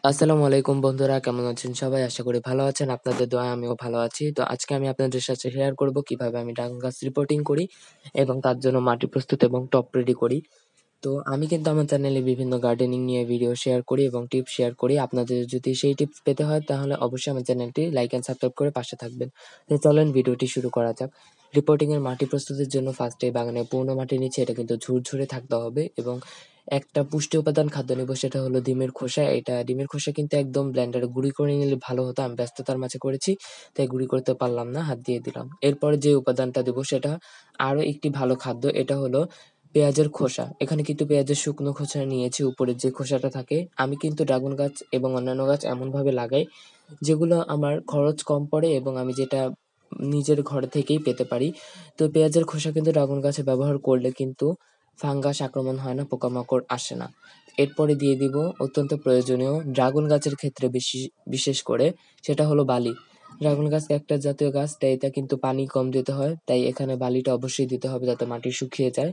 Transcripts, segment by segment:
আসসালামু আলাইকুম বন্ধুরা, কেমন আছেন সবাই? আশা করি ভালো আছেন। আপনাদের দোয়ায় আমিও ভালো আছি। তো আজকে আমি আপনাদের সাথে শেয়ার করব কিভাবে আমি ড্রাগন গাছ রিপোর্টিং করি এবং তার জন্য মাটি প্রস্তুত এবং টব রেডি করি। তো আমি কিন্তু আমার চ্যানেলে বিভিন্ন গার্ডেনিং নিয়ে ভিডিও শেয়ার করি এবং টিপস শেয়ার করি। আপনাদের যদি সেই টিপস পেতে হয় তাহলে অবশ্যই আমার চ্যানেলটি লাইক অ্যান্ড সাবস্ক্রাইব করে পাশে থাকবেন। তো চলেন ভিডিওটি শুরু করা যাক। রিপোর্টিং এর মাটি প্রস্তুতির জন্য ফার্স্টে বাগানে পূর্ণ মাটি নিচ্ছে, এটা কিন্তু ঝুরঝুরে থাকতে হবে এবং একটা পুষ্টি উপাদান খাদ্য নিব, সেটা হলো ডিমের খোসা। এটা ডিমের খোসা কিন্তু একদম ব্লেন্ডারে গুঁড়ি করে নিলে ভালো হতো। আমি ব্যস্ততার মাঝে করেছি তাই গুঁড়ি করতে পারলাম না, হাত দিয়ে দিলাম। এরপরে যে উপাদানটা দেবো সেটা আরো একটি ভালো খাদ্য, এটা হলো পেঁয়াজের খোসা। এখানে কিন্তু পেঁয়াজের শুকনো খোসা নিয়েছি, উপরের যে খোসাটা থাকে। আমি কিন্তু ড্রাগন গাছ এবং অন্যান্য গাছ এমনভাবে লাগাই যেগুলো আমার খরচ কম পড়ে এবং আমি যেটা নিজের ঘর থেকেই পেতে পারি। তো পেঁয়াজের খোসা কিন্তু ড্রাগন গাছে ব্যবহার করলে কিন্তু ফাঙ্গাস আক্রমণ হয় না, পোকামাকড় আসে না। এরপরে দিয়ে দিব অত্যন্ত প্রয়োজনীয় ড্রাগন গাছের ক্ষেত্রে বিশেষ করে, সেটা হলো বালি। ড্রাগন গাছ একটা জাতীয় গাছ, তাই এটা কিন্তু পানি কম দিতে হয়, তাই এখানে বালিটা অবশ্যই দিতে হবে যাতে মাটি শুকিয়ে যায়।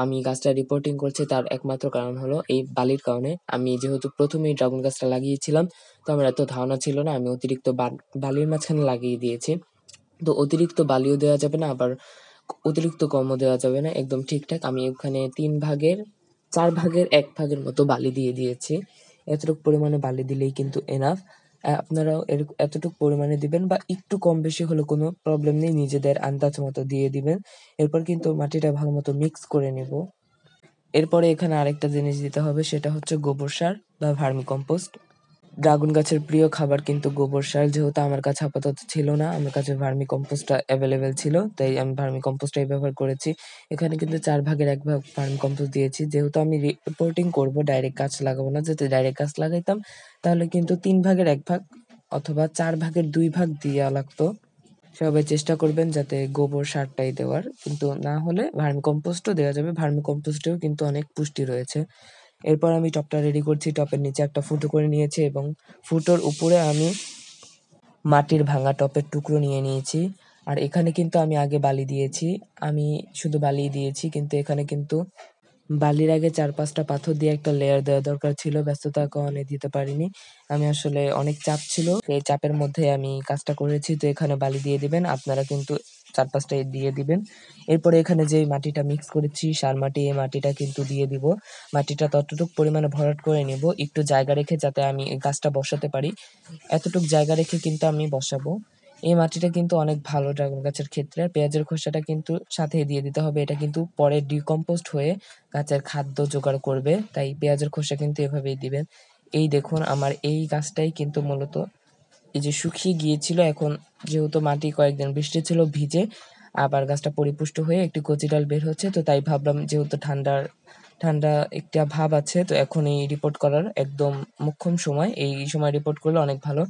আমি গাছটা রিপোর্টিং করছি তার একমাত্র কারণ হলো এই বালির কারণে। আমি যেহেতু প্রথমেই ড্রাগন গাছটা লাগিয়েছিলাম, তো আমার এত ধারণা ছিল না, আমি অতিরিক্ত বালির মাঝখানে লাগিয়ে দিয়েছি। তো অতিরিক্ত বালিও দেওয়া যাবে না, আবার অতিরিক্ত কমও দেওয়া যাবে না, একদম ঠিকঠাক। আমি ওখানে 3 ভাগের 4 ভাগের 1 ভাগের মতো বালি দিয়ে দিয়েছি। এতটুকু পরিমাণে বালি দিলেই কিন্তু এনাফ। আপনারাও এতটুকু পরিমাণে দিবেন বা একটু কম বেশি হলে কোনো প্রবলেম নেই, নিজেদের আন্দাজ মতো দিয়ে দিবেন। এরপর কিন্তু মাটিটা ভালো মতো মিক্স করে নেব। এরপরে এখানে আরেকটা জিনিস দিতে হবে, সেটা হচ্ছে গোবর সার বা ভার্মি কম্পোস্ট। ড্রাগন গাছের প্রিয় খাবার কিন্তু গোবর সার। যেহেতু আমার কাছে আপাতত ছিল না, আমার কাছে ভার্মি কম্পোস্টটা অ্যাভেলেবেল ছিল, তাই আমি ভার্মি কম্পোস্টটাই ব্যবহার করেছি। এখানে কিন্তু 4 ভাগের 1 ভাগ ভার্মি কম্পোস্ট দিয়েছি। যেহেতু আমি রিপোর্টিং করব, ডাইরেক্ট গাছ লাগাবো না। যদি ডাইরেক্ট গাছ লাগাইতাম তাহলে কিন্তু 3 ভাগের 1 ভাগ অথবা 4 ভাগের 2 ভাগ দেয়া লাগতো। সবাই চেষ্টা করবেন যাতে গোবর সারটাই দেওয়ার, কিন্তু না হলে ভার্মি কম্পোস্টও দেওয়া যাবে। ভার্মি কম্পোস্টেও কিন্তু অনেক পুষ্টি রয়েছে। এরপর আমি টবটা রেডি করছি। টবের নিচে একটা ফুটো করে নিয়েছি এবং ফুটোর উপরে আমি মাটির ভাঙা টবের টুকরো নিয়ে নিয়েছি। আর এখানে কিন্তু আমি আগে বালি দিয়েছি। আমি শুধু বালিই দিয়েছি, কিন্তু এখানে কিন্তু বালির আগে 4-5টা পাথর দিয়ে একটা লেয়ার দেওয়া দরকার ছিল। ব্যস্ততার কারণে দিতে পারিনি। আমি আসলে অনেক চাপ ছিল, সেই চাপের মধ্যে আমি কাজটা করেছি। তো এখানে বালি দিয়ে দিবেন, আপনারা কিন্তু 4-5টা দিয়ে দিবেন। এরপরে এখানে যে মাটিটা মিক্স করেছি সার মাটি, এই মাটিটা কিন্তু দিয়ে দিব। মাটিটা ততটুকু পরিমাণে ভরাট করে নেব, একটু জায়গা রেখে, যাতে আমি এই গাছটা বসাতে পারি। এতটুক জায়গা রেখে কিন্তু আমি বসাবো। এই মাটিটা কিন্তু অনেক ভালো ড্রাগন গাছের ক্ষেত্রে। আর পেঁয়াজের খোসাটা কিন্তু সাথেই দিয়ে দিতে হবে, এটা কিন্তু পরে ডিকম্পোস্ট হয়ে গাছের খাদ্য জোগাড় করবে, তাই পেঁয়াজের খোসা কিন্তু এভাবেই দিবেন। এই দেখুন আমার এই গাছটাই কিন্তু মূলত এই যে শুকিয়ে গিয়েছিল, এখন যেহেতু মাটি কয়েকদিন বৃষ্টি ছিল ভিজে, আবার গাছটা পরিপুষ্ট হয়ে একটি কচি ডাল বের হচ্ছে। তো তাই ভাবলাম যেহেতু ঠান্ডা একটা ভাব আছে, তো এখন এই রিপোর্ট করার একদম মোক্ষম সময়, এই সময় রিপোর্ট করলে অনেক ভালো।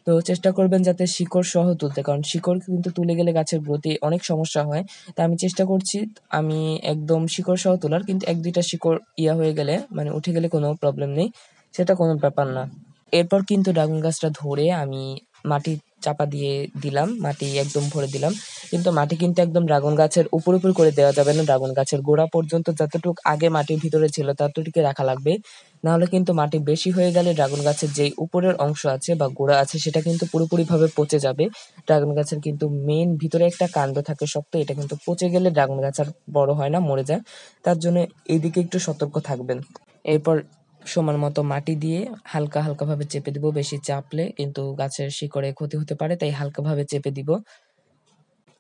তো চেষ্টা করবেন যাতে শিকড় সহ তুলতে, কারণ শিকড় কিন্তু তুলে গেলে গাছের গ্রোথে অনেক সমস্যা হয়। তা আমি চেষ্টা করছি আমি একদম শিকড় সহ তোলার, কিন্তু 1-2টা শিকড় হয়ে গেলে, মানে উঠে গেলে কোনো প্রবলেম নেই, সেটা কোনো ব্যাপার না। এরপর কিন্তু ড্রাগন গাছটা ধরে আমি মাটি চাপা দিয়ে দিলাম, মাটি একদম ভরে দিলাম। কিন্তু মাটি কিন্তু একদম ড্রাগন গাছের উপর করে দেওয়া যাবে না, ড্রাগন গাছের গোড়া পর্যন্ত যতটুক আগে মাটির ভিতরে ছিল ততটুকু রাখা লাগবে। নাহলে কিন্তু মাটি বেশি হয়ে গেলে ড্রাগন গাছের যেই উপরের অংশ আছে বা গোড়া আছে সেটা কিন্তু পুরোপুরিভাবে পচে যাবে। ড্রাগন গাছের কিন্তু মেইন ভিতরে একটা কাণ্ড থাকে শক্ত, এটা কিন্তু পচে গেলে ড্রাগন গাছ আর বড় হয় না, মরে যায়। তার জন্য এইদিকে একটু সতর্ক থাকবেন। এরপর সমান মতো মাটি দিয়ে হালকা হালকা ভাবে চেপে দিব, বেশি চাপলে কিন্তু গাছের শিকড়ে ক্ষতি হতে পারে, তাই হালকা ভাবে চেপে দিব।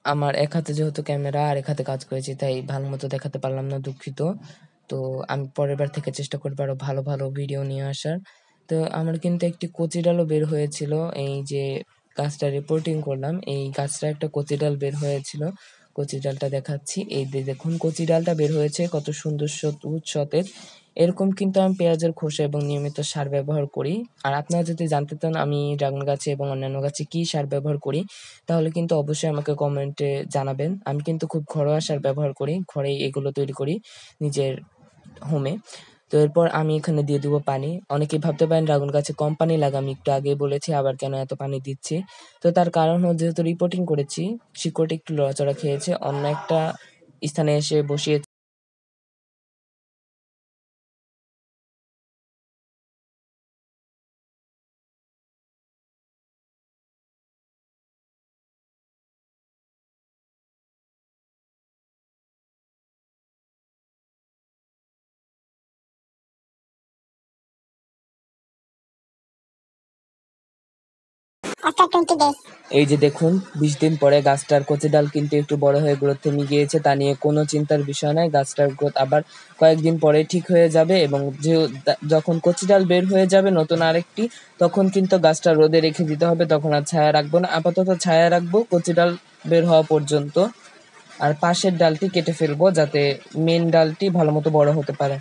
আমার এক হাতে যেহেতু ক্যামেরা আর এক হাতে কাজ করেছি, তাই ভালো মতো দেখাতে পারলাম না, দুঃখিত। তো আমি পরের বার থেকে চেষ্টা করবো আরো ভালো ভালো ভিডিও নিয়ে আসার। তো আমার কিন্তু একটি কচি ডালও বের হয়েছিল, এই যে গাছটা রিপোর্টিং করলাম এই গাছটা একটা কচি ডাল বের হয়েছিল। কচি ডালটা দেখাচ্ছি, এই যে দেখুন কচি ডালটা বের হয়েছে, কত সুন্দর সবুজ সতেজ। এরকম কিন্তু আমি পেঁয়াজের খোসা এবং নিয়মিত সার ব্যবহার করি। আর আপনারা যদি জানতে চান আমি ড্রাগন গাছে এবং অন্যান্য গাছে কি সার ব্যবহার করি, তাহলে কিন্তু অবশ্যই আমাকে কমেন্টে জানাবেন। আমি কিন্তু খুব ঘরোয়া সার ব্যবহার করি, ঘরেই এগুলো তৈরি করি নিজের হোমে। তো এরপর আমি এখানে দিয়ে দিব পানি। অনেকেই ভাবতে পারেন ড্রাগন গাছে কম পানি লাগে, আমি একটু আগেই বলেছি, আবার কেন এত পানি দিচ্ছি। তো তার কারণ হলো যেহেতু রিপোর্টিং করেছি, শিকড়টা একটু লড়াচড়া খেয়েছে, অন্য একটা স্থানে এসে বসিয়ে after 20 days. এই যে দেখুন 20 দিন পরে গাছটার কচি ডাল কিন্তু একটু বড় হয়ে গ্রোথ থেমে গিয়েছে, তা নিয়ে কোনো চিন্তার বিষয় নয়। গাছটার গ্রোথ আবার কয়েকদিন পরে ঠিক হয়ে যাবে এবং যখন কচি ডাল বের হয়ে যাবে নতুন আরেকটি, তখন কিন্তু গাছটা রোদে রেখে দিতে হবে, তখন আর ছায়া রাখবো না, আপাতত ছায়া রাখবো কচি ডাল বের হওয়া পর্যন্ত। আর পাশের ডালটি কেটে ফেলবো যাতে মেন ডালটি ভালো মতো বড় হতে পারে।